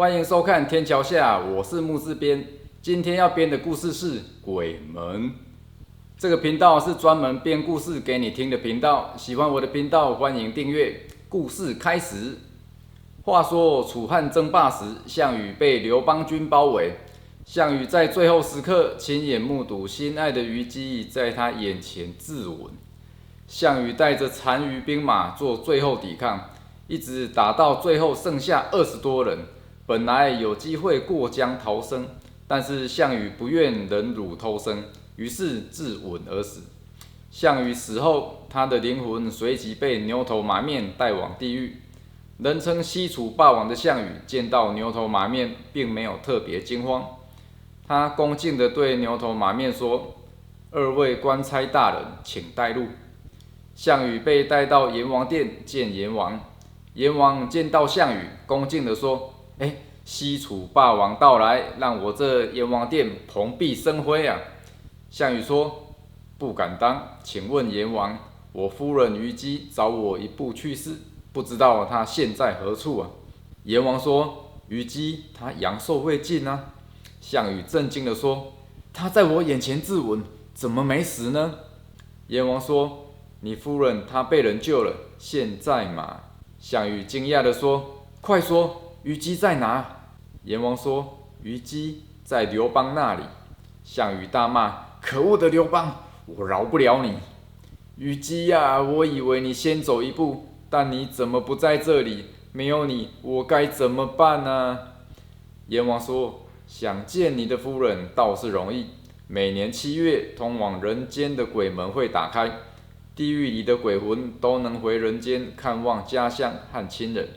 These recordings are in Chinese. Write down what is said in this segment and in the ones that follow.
欢迎收看天桥下，我是木字编。今天要编的故事是《鬼门》。这个频道是专门编故事给你听的频道。喜欢我的频道，欢迎订阅。故事开始。话说楚汉争霸时，项羽被刘邦军包围。项羽在最后时刻亲眼目睹心爱的虞姬在他眼前自刎。项羽带着残余兵马做最后抵抗，一直打到最后剩下20多人。本来有机会过江逃生，但是项羽不愿忍辱偷生，于是自刎而死。项羽死后，他的灵魂随即被牛头马面带往地狱。人称西楚霸王的项羽见到牛头马面，并没有特别惊慌，他恭敬地对牛头马面说：“二位官差大人，请带路。”项羽被带到阎王殿见阎王。阎王见到项羽，恭敬地说：“西楚霸王到来，让我这阎王殿蓬荜生辉啊！”项羽说：“不敢当，请问阎王，我夫人虞姬早我一步去世，不知道她现在何处啊？”阎王说：“虞姬她阳寿未尽啊。”项羽震惊地说：“她在我眼前自刎，怎么没死呢？”阎王说：“你夫人她被人救了，现在嘛。”项羽惊讶地说：“快说，虞姬在哪？”阎王说：“虞姬在刘邦那里。”项羽大骂：“可恶的刘邦，我饶不了你！虞姬呀，我以为你先走一步，但你怎么不在这里？没有你，我该怎么办呢？”阎王说：“想见你的夫人倒是容易，每年7月，通往人间的鬼门会打开，地狱里的鬼魂都能回人间看望家乡和亲人。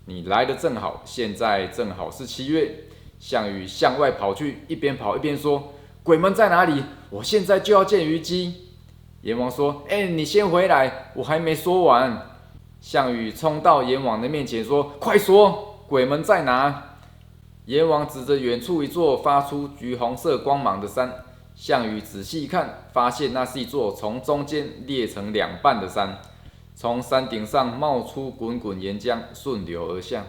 你来得正好，现在正好是7月。”项羽向外跑去，一边跑一边说：“鬼门在哪里？我现在就要见虞姬。”阎王说：“你先回来，我还没说完。”项羽冲到阎王的面前说：“快说，鬼门在哪？”阎王指着远处一座发出橘红色光芒的山。项羽仔细一看，发现那是一座从中间裂成2半的山，从山顶上冒出滚滚岩浆，顺流而下。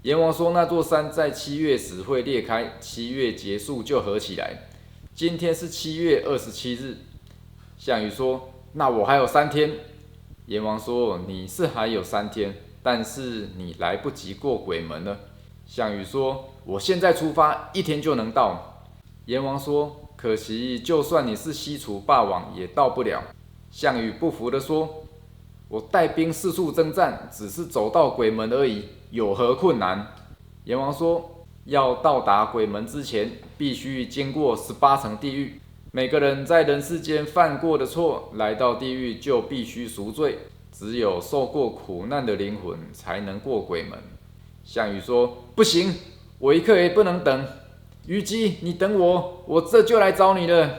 阎王说，那座山在7月时会裂开，7月结束就合起来。今天是7月27日。项羽说：“那我还有3天。”阎王说：“你是还有3天，但是你来不及过鬼门了。”项羽说：“我现在出发，1天就能到。”阎王说：“可惜，就算你是西楚霸王，也到不了。”项羽不服地说：“我带兵四处征战，只是走到鬼门而已，有何困难？”阎王说：“要到达鬼门之前，必须经过18层地狱。每个人在人世间犯过的错，来到地狱就必须赎罪。只有受过苦难的灵魂才能过鬼门。”项羽说：“不行，我一刻也不能等。虞姬，你等我，我这就来找你了。”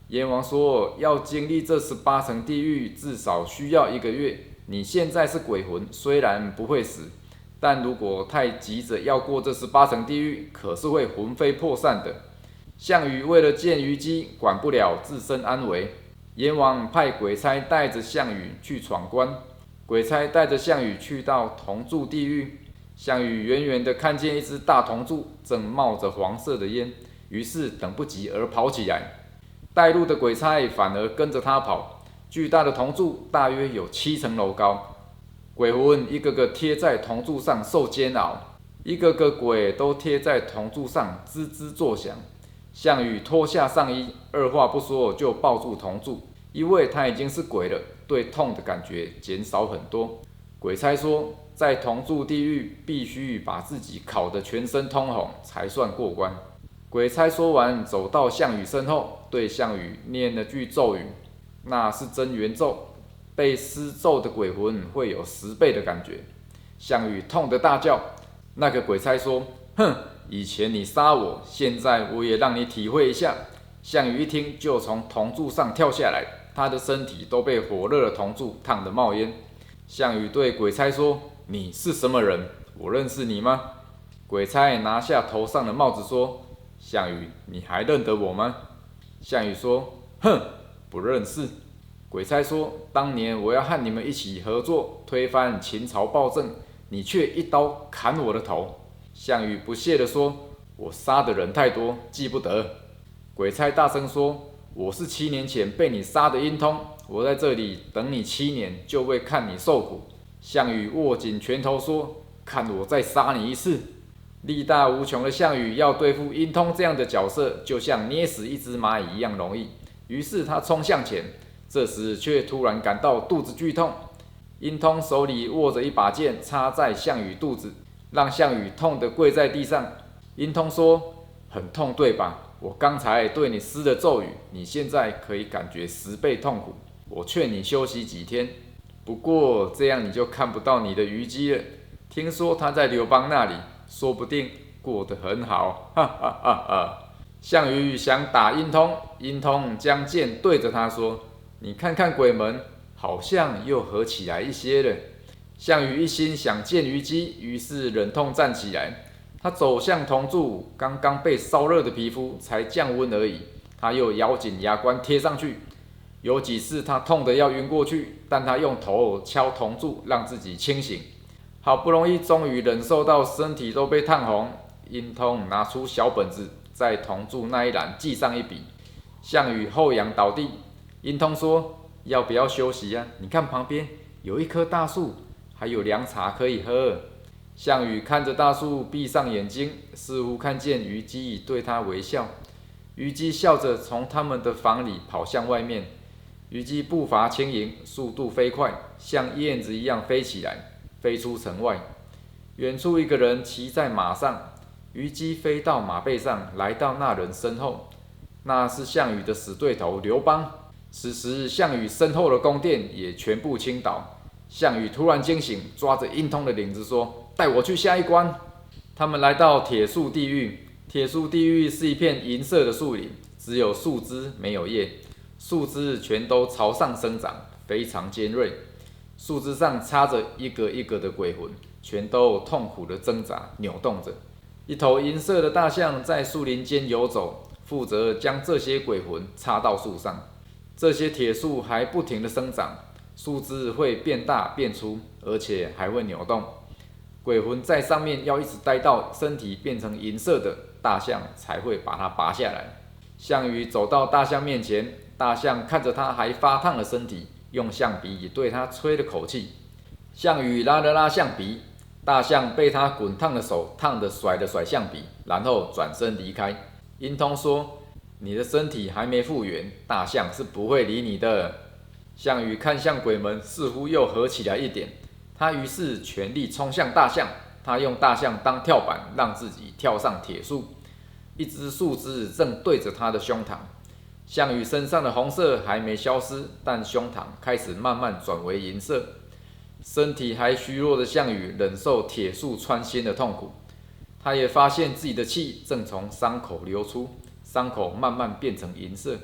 阎王说：“要经历这18层地狱，至少需要1个月。你现在是鬼魂，虽然不会死，但如果太急着要过这18层地狱，可是会魂飞魄散的。”项羽为了见虞姬，管不了自身安危。阎王派鬼差带着项羽去闯关。鬼差带着项羽去到铜柱地狱。项羽远远地看见一只大铜柱正冒着黄色的烟，于是等不及而跑起来。带路的鬼差反而跟着他跑。巨大的铜柱大约有7层楼高，鬼魂一个个贴在铜柱上受煎熬，一个个鬼都贴在铜柱上吱吱作响。项羽脱下上衣，二话不说就抱住铜柱，因为他已经是鬼了，对痛的感觉减少很多。鬼差说，在铜柱地狱必须把自己烤得全身通红才算过关。鬼差说完，走到项羽身后，对项羽念了句咒语，那是真元咒，被施咒的鬼魂会有10倍的感觉。项羽痛得大叫。那个鬼差说：“哼，以前你杀我，现在我也让你体会一下。”项羽一听，就从铜柱上跳下来，他的身体都被火热的铜柱烫得冒烟。项羽对鬼差说：“你是什么人？我认识你吗？”鬼差拿下头上的帽子说：“项羽，你还认得我吗？”项羽说：“哼，不认识。”鬼差说：“当年我要和你们一起合作，推翻秦朝暴政，你却一刀砍我的头。”项羽不屑地说：“我杀的人太多，记不得。”鬼差大声说：“我是7年前被你杀的殷通，我在这里等你7年，就为看你受苦。”项羽握紧拳头说：“看我再杀你一次！”力大无穷的项羽要对付殷通这样的角色，就像捏死一只蚂蚁一样容易。于是他冲向前，这时却突然感到肚子剧痛。殷通手里握着一把剑，插在项羽肚子，让项羽痛得跪在地上。殷通说：“很痛对吧？我刚才对你施了咒语，你现在可以感觉10倍痛苦。我劝你休息几天，不过这样你就看不到你的虞姬了。听说他在刘邦那里，说不定过得很好。”哈哈哈哈！项羽想打殷通，殷通将剑对着他说：“你看看鬼门，好像又合起来一些了。”项羽一心想见虞姬，于是忍痛站起来。他走向铜柱，刚刚被烧热的皮肤才降温而已。他又咬紧牙关贴上去。有几次他痛得要晕过去，但他用头敲铜柱，让自己清醒。好不容易，终于忍受到身体都被烫红。殷通拿出小本子，在铜柱那一栏记上一笔。项羽后仰倒地。殷通说：“要不要休息啊？你看旁边有一棵大树，还有凉茶可以喝。”项羽看着大树，闭上眼睛，似乎看见虞姬对他微笑。虞姬笑着从他们的房里跑向外面。虞姬步伐轻盈，速度飞快，像燕子一样飞起来，飞出城外。远处一个人骑在马上，虞姬飞到马背上，来到那人身后。那是项羽的死对头刘邦。此时，项羽身后的宫殿也全部倾倒。项羽突然惊醒，抓着殷通的领子说：“带我去下一关。”他们来到铁树地狱。铁树地狱是一片银色的树林，只有树枝没有叶，树枝全都朝上生长，非常尖锐。树枝上插着一个一个的鬼魂，全都痛苦的挣扎扭动着。一头银色的大象在树林间游走，负责将这些鬼魂插到树上。这些铁树还不停的生长，树枝会变大变粗，而且还会扭动。鬼魂在上面要一直待到身体变成银色的，大象才会把它拔下来。项羽走到大象面前，大象看着他还发烫的身体，用象鼻对他吹了口气。项羽拉了拉象鼻，大象被他滚烫的手烫得甩了甩象鼻，然后转身离开。殷通说：“你的身体还没复原，大象是不会理你的。”项羽看向鬼门，似乎又合起来一点。他于是全力冲向大象，他用大象当跳板，让自己跳上铁树。一只树枝正对着他的胸膛。项羽身上的红色还没消失，但胸膛开始慢慢转为银色。身体还虚弱的项羽忍受铁树穿心的痛苦。他也发现自己的气正从伤口流出，伤口慢慢变成银色。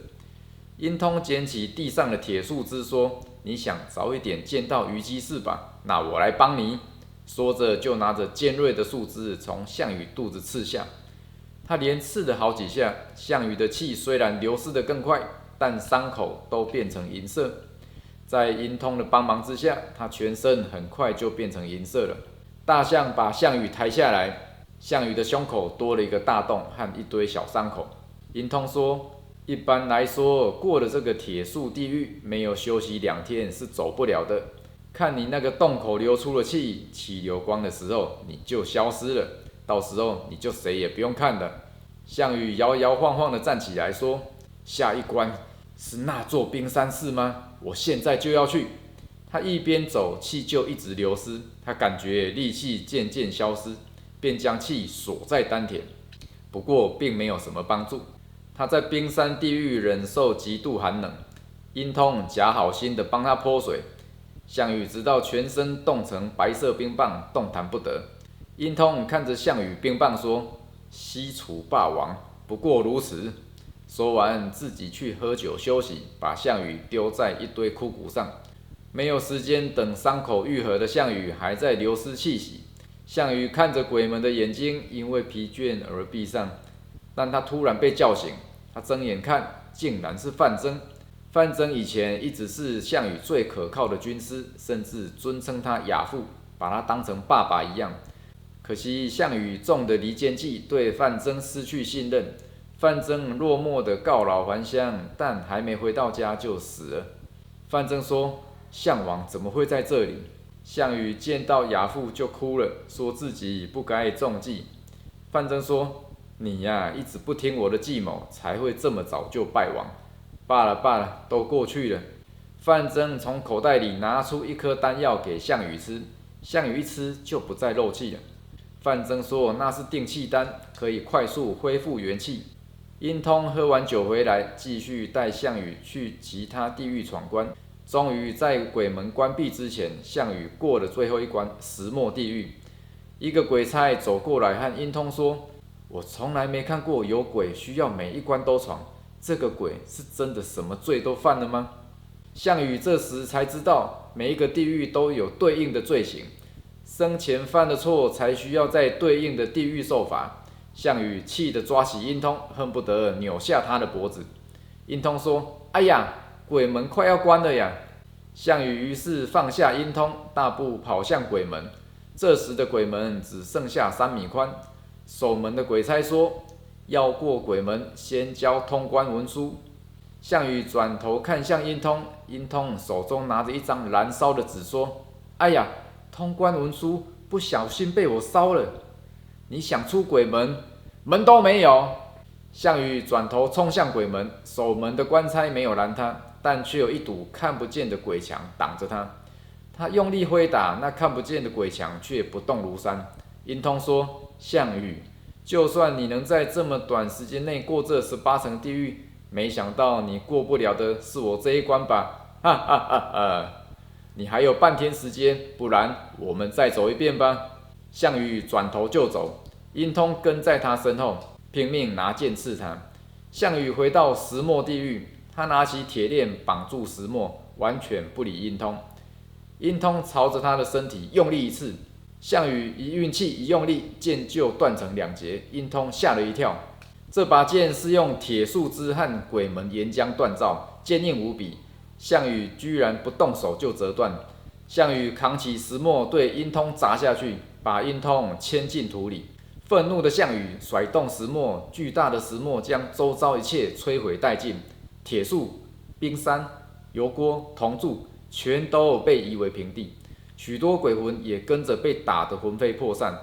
殷通捡起地上的铁树枝说：“你想早一点见到虞姬是吧？那我来帮你。”说着就拿着尖锐的树枝从项羽肚子刺下。他连刺了好几下，项羽的气虽然流失得更快，但伤口都变成银色。在殷通的帮忙之下，他全身很快就变成银色了。大象把项羽抬下来，项羽的胸口多了一个大洞和一堆小伤口。殷通说：“一般来说，过了这个铁树地狱，没有休息2天是走不了的。看你那个洞口流出了气，气流光的时候，你就消失了。到时候你就谁也不用看了。”项羽摇摇晃晃地站起来说：“下一关是那座冰山是吗？我现在就要去。”他一边走，气就一直流失。他感觉力气渐渐消失，便将气锁在丹田。不过并没有什么帮助。他在冰山地狱忍受极度寒冷，殷通假好心地帮他泼水。项羽直到全身冻成白色冰棒，动弹不得。殷通看着项羽冰棒说：“西楚霸王不过如此。”说完，自己去喝酒休息，把项羽丢在一堆枯骨上。没有时间等伤口愈合的项羽还在流失气息。项羽看着鬼门的眼睛因为疲倦而闭上，但他突然被叫醒。他睁眼看，竟然是范增。范增以前一直是项羽最可靠的军师，甚至尊称他亚父，把他当成爸爸一样。可惜项羽中的离间计，对范增失去信任。范增落寞地告老还乡，但还没回到家就死了。范增说：“项王怎么会在这里？”项羽见到亚父就哭了，说自己不该中计。范增说：“你呀，一直不听我的计谋，才会这么早就败亡。罢了罢了，都过去了。”范增从口袋里拿出一颗丹药给项羽吃，项羽一吃就不再漏气了。范增说那是定气丹，可以快速恢复元气。殷通喝完酒回来，继续带项羽去其他地狱闯关。终于在鬼门关闭之前，项羽过了最后一关石墨地狱。一个鬼差走过来和殷通说：“我从来没看过有鬼需要每一关都闯，这个鬼是真的什么罪都犯了吗？”项羽这时才知道，每一个地狱都有对应的罪行，生前犯的错才需要在对应的地狱受罚。项羽气得抓起殷通，恨不得扭下他的脖子。殷通说：“哎呀，鬼门快要关了呀！”项羽于是放下殷通，大步跑向鬼门。这时的鬼门只剩下3米宽。守门的鬼差说：“要过鬼门，先交通关文书。”项羽转头看向殷通，殷通手中拿着一张燃烧的纸，说：“哎呀，通关文书不小心被我烧了。你想出鬼门，门都没有。”项羽转头冲向鬼门，守门的官差没有拦他，但却有一堵看不见的鬼墙挡着他。他用力挥打，那看不见的鬼墙却不动如山。殷通说：“项羽，就算你能在这么短时间内过这18层地狱，没想到你过不了的是我这一关吧？哈哈哈哈！你还有半天时间，不然我们再走一遍吧。”项羽转头就走，殷通跟在他身后，拼命拿剑刺他。项羽回到石墨地狱，他拿起铁链绑住石墨，完全不理殷通。殷通朝着他的身体用力一刺，项羽一运气一用力，剑就断成2截。殷通吓了一跳，这把剑是用铁树枝和鬼门岩浆锻造，坚硬无比。项羽居然不动手就折断。项羽扛起石墨对殷通砸下去，把殷通嵌进土里。愤怒的项羽甩动石墨，巨大的石墨将周遭一切摧毁殆尽，铁树、冰山、油锅、铜柱全都被夷为平地，许多鬼魂也跟着被打得魂飞魄散。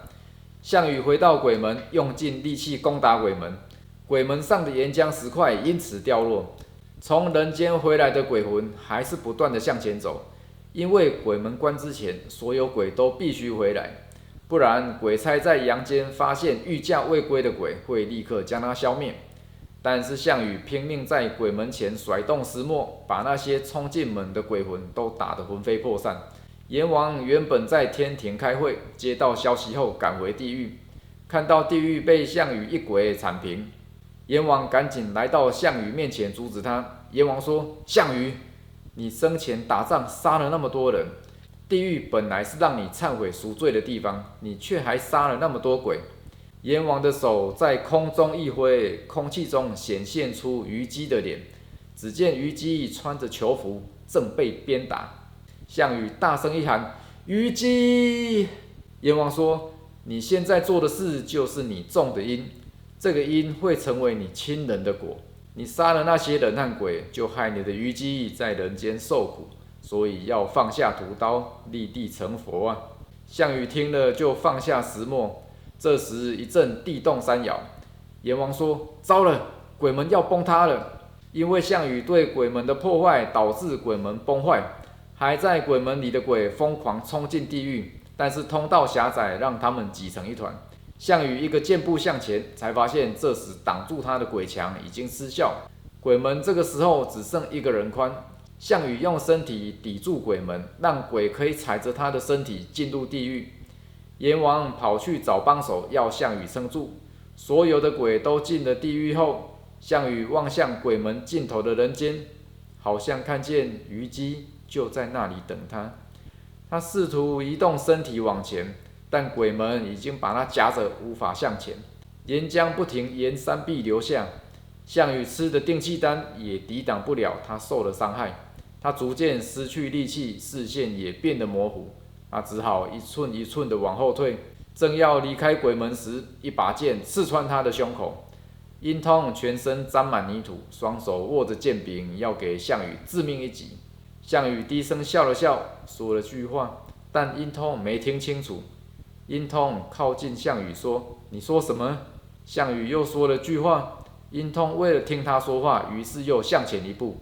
项羽回到鬼门，用尽力气攻打鬼门，鬼门上的岩浆石块因此掉落。从人间回来的鬼魂还是不断地向前走，因为鬼门关之前，所有鬼都必须回来。不然，鬼差在阳间发现御驾未归的鬼，会立刻将他消灭。但是项羽拼命在鬼门前甩动石墨，把那些冲进门的鬼魂都打得魂飞魄散。阎王原本在天庭开会，接到消息后赶回地狱，看到地狱被项羽一鬼铲平，阎王赶紧来到项羽面前阻止他。阎王说：“项羽，你生前打仗杀了那么多人，地狱本来是让你忏悔赎罪的地方，你却还杀了那么多鬼。”阎王的手在空中一挥，空气中显现出虞姬的脸。只见虞姬穿着囚服，正被鞭打。项羽大声一喊：“虞姬！”阎王说：“你现在做的事就是你种的因，这个因会成为你亲人的果。你杀了那些人和鬼，就害你的虞姬在人间受苦，所以要放下屠刀，立地成佛啊！”项羽听了就放下石墨。这时一阵地动山摇，阎王说：“糟了，鬼门要崩塌了！”因为项羽对鬼门的破坏，导致鬼门崩坏。还在鬼门里的鬼疯狂冲进地狱，但是通道狭窄，让他们挤成一团。项羽一个箭步向前，才发现这时挡住他的鬼墙已经失效，鬼门这个时候只剩1个人宽。项羽用身体抵住鬼门，让鬼可以踩着他的身体进入地狱。阎王跑去找帮手，要项羽撑住。所有的鬼都进了地狱后，项羽望向鬼门尽头的人间，好像看见虞姬就在那里等他。他试图移动身体往前，但鬼门已经把他夹着，无法向前。岩浆不停沿山壁流下，项羽吃的定气丹也抵挡不了他受的伤害。他逐渐失去力气，视线也变得模糊。他只好一寸一寸地往后退，正要离开鬼门时，一把剑刺穿他的胸口。殷通全身沾满泥土，双手握着剑柄，要给项羽致命一击。项羽低声笑了笑，说了句话，但殷通没听清楚。殷通靠近项羽说：“你说什么？”项羽又说了句话。殷通为了听他说话，于是又向前一步。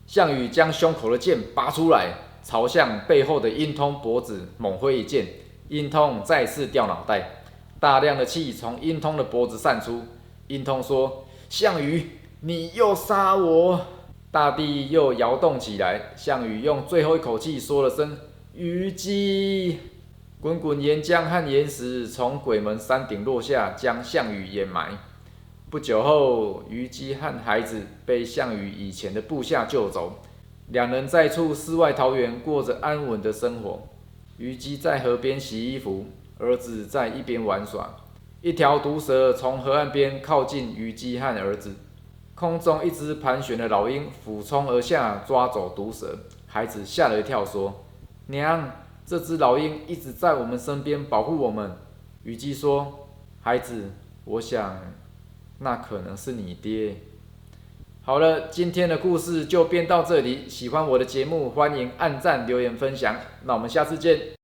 项羽将胸口的剑拔出来，朝向背后的殷通脖子猛挥一剑。殷通再次掉脑袋，大量的气从殷通的脖子散出。殷通说：“项羽，你又杀我！”大地又摇动起来。项羽用最后一口气说了声：“虞姬！”滚滚岩浆和岩石从鬼门山顶落下，将项羽掩埋。不久后，虞姬和孩子被项羽以前的部下救走，两人在处世外桃源过着安稳的生活。虞姬在河边洗衣服，儿子在一边玩耍。一条毒蛇从河岸边靠近虞姬和儿子，空中一只盘旋的老鹰俯冲而下，抓走毒蛇。孩子吓了一跳，说：“娘，这只老鹰一直在我们身边保护我们。”虞姬说：“孩子，我想那可能是你爹。”好了，今天的故事就编到这里。喜欢我的节目，欢迎按赞、留言、分享。那我们下次见。